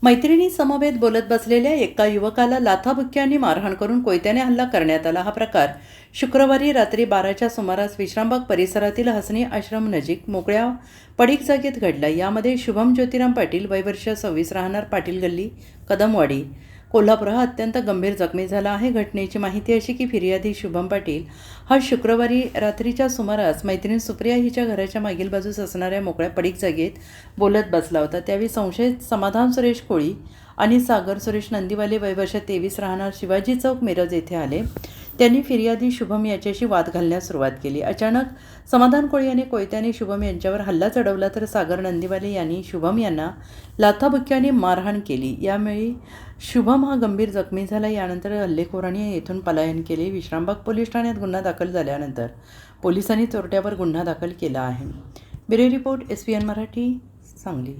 मैत्रिणी समवेत बोलत बसलेल्या एका युवकाला लाथाबुक्क्यांनी मारहाण करून कोयत्याने हल्ला करण्यात आला. हा प्रकार शुक्रवारी रात्री 12च्या सुमारास विश्रामबाग परिसरातील हसनी आश्रम नजीक मोकळ्या पडीक जागेत घडला. यामध्ये शुभम ज्योतिराम पाटील वय वर्ष 26 राहणार पाटील गल्ली कदमवाडी कोल्हापूर हा अत्यंत गंभीर जखमी झाला आहे. घटनेची माहिती अशी की फिर्यादी शुभम पाटील हा शुक्रवारी रात्रीच्या सुमारास मैत्रीण सुप्रिया हिच्या घराच्या मागील बाजूस असणाऱ्या मोकळ्या पडीक जागेत बोलत बसला होता. त्यावेळी संशयित समाधान सुरेश कोळी आणि सागर सुरेश नंदीवाले वय वर्ष 23 राहणार शिवाजी चौक मिरज येथे आले. त्यांनी फिर्यादी शुभम याच्याशी वाद घालण्यास सुरुवात केली. अचानक समाधान कोळी याने कोयत्याने शुभम यांच्यावर हल्ला चढवला तर सागर नंदीवाले यांनी शुभम यांना लाथाबुक्क्याने मारहाण केली. यावेळी शुभम हा गंभीर जखमी झाला. यानंतर हल्लेखोरांनी येथून पलायन केले. विश्रामबाग पोलीस ठाण्यात गुन्हा दाखल झाल्यानंतर पोलिसांनी चोरट्यावर गुन्हा दाखल केला आहे. Bureau report SPN Marathi Sangli.